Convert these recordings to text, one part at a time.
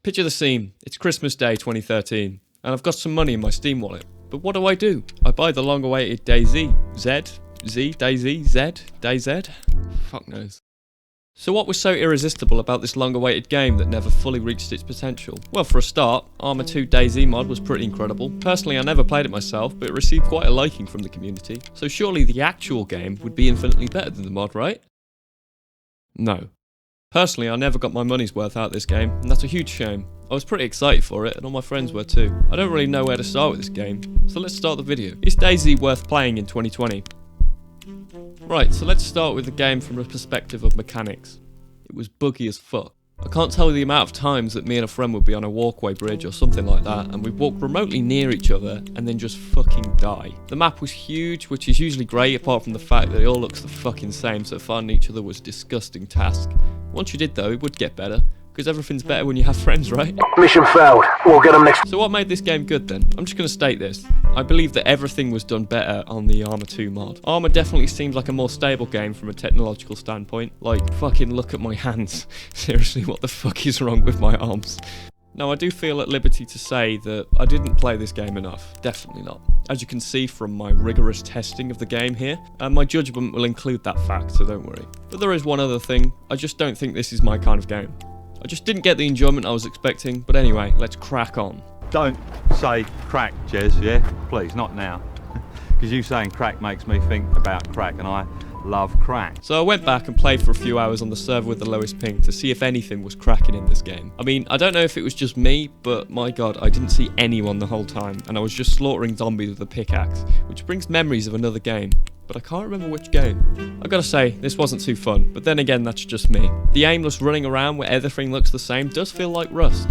Picture the scene. It's Christmas Day 2013, and I've got some money in my Steam wallet. But what do? I buy the long-awaited DayZ. DayZ? Fuck knows. So what was so irresistible about this long-awaited game that never fully reached its potential? Well, for a start, Arma 2 DayZ mod was pretty incredible. Personally, I never played it myself, but it received quite a liking from the community. So surely the actual game would be infinitely better than the mod, right? No. Personally, I never got my money's worth out of this game, and that's a huge shame. I was pretty excited for it, and all my friends were too. I don't really know where to start with this game, so let's start the video. Is DayZ worth playing in 2020? Right, so let's start with the game from the perspective of mechanics. It was buggy as fuck. I can't tell you the amount of times that me and a friend would be on a walkway bridge or something like that, and we'd walk remotely near each other and then just fucking die. The map was huge, which is usually great apart from the fact that it all looks the fucking same, so finding each other was a disgusting task. Once you did though, it would get better, because everything's better when you have friends, right? Mission failed. We'll get them next. So what made this game good then? I'm just going to state this. I believe that everything was done better on the Arma 2 mod. Arma definitely seems like a more stable game from a technological standpoint. Like, fucking look at my hands. Seriously, what the fuck is wrong with my arms? Now, I do feel at liberty to say that I didn't play this game enough. Definitely not. As you can see from my rigorous testing of the game here, and my judgment will include that fact, so don't worry. But there is one other thing. I just don't think this is my kind of game. I just didn't get the enjoyment I was expecting, but anyway, let's crack on. Don't say crack, Jez, yeah? Please, not now. Because you saying crack makes me think about crack, and I love crack. So I went back and played for a few hours on the server with the lowest ping to see if anything was cracking in this game. I mean, I don't know if it was just me, but my god, I didn't see anyone the whole time, and I was just slaughtering zombies with a pickaxe, which brings memories of another game. But I can't remember which game. I gotta say, this wasn't too fun, but then again, that's just me. The aimless running around where everything looks the same does feel like Rust.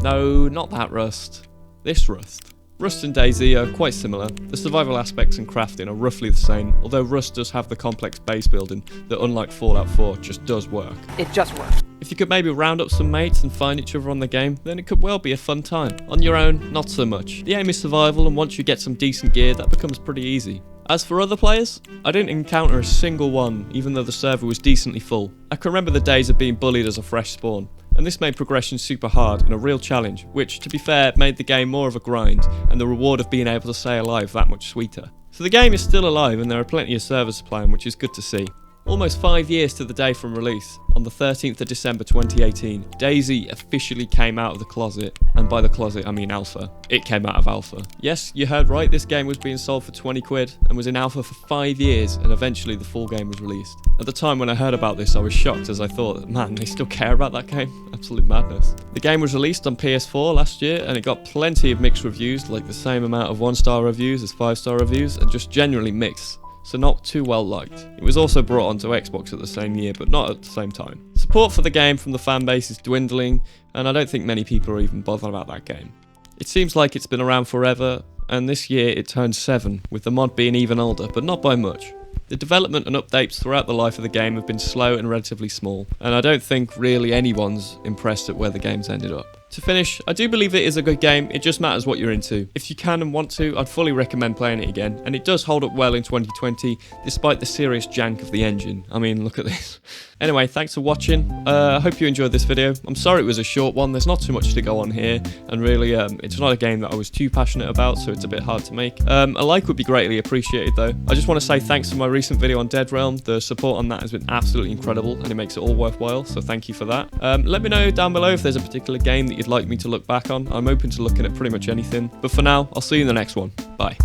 No, not that Rust. This Rust. Rust and DayZ are quite similar. The survival aspects and crafting are roughly the same, although Rust does have the complex base building that, unlike Fallout 4, just does work. It just works. If you could maybe round up some mates and find each other on the game, then it could well be a fun time. On your own, not so much. The aim is survival, and once you get some decent gear, that becomes pretty easy. As for other players, I didn't encounter a single one, even though the server was decently full. I can remember the days of being bullied as a fresh spawn, and this made progression super hard and a real challenge, which, to be fair, made the game more of a grind, and the reward of being able to stay alive that much sweeter. So the game is still alive, and there are plenty of servers playing, which is good to see. Almost 5 years to the day from release, on the 13th of December 2018, DayZ officially came out of the closet, and by the closet I mean alpha. It came out of alpha. Yes, you heard right, this game was being sold for 20 quid, and was in alpha for 5 years, and eventually the full game was released. At the time when I heard about this, I was shocked, as I thought, man, they still care about that game? Absolute madness. The game was released on PS4 last year, and it got plenty of mixed reviews, like the same amount of 1-star reviews as 5-star reviews, and just generally mixed. So not too well liked. It was also brought onto Xbox at the same year, but not at the same time. Support for the game from the fan base is dwindling, and I don't think many people are even bothered about that game. It seems like it's been around forever, and this year it turned 7, with the mod being even older, but not by much. The development and updates throughout the life of the game have been slow and relatively small, and I don't think really anyone's impressed at where the game's ended up. To finish, I do believe it is a good game, it just matters what you're into. If you can and want to, I'd fully recommend playing it again, and it does hold up well in 2020, despite the serious jank of the engine. I mean, look at this. Anyway, thanks for watching. I hope you enjoyed this video. I'm sorry it was a short one, there's not too much to go on here, and really, it's not a game that I was too passionate about, so it's a bit hard to make. A like would be greatly appreciated though. I just want to say thanks for my recent video on Dead Realm. The support on that has been absolutely incredible, and it makes it all worthwhile, so thank you for that. Let me know down below if there's a particular game that you'd like me to look back on. I'm open to looking at pretty much anything. But for now, I'll see you in the next one. Bye.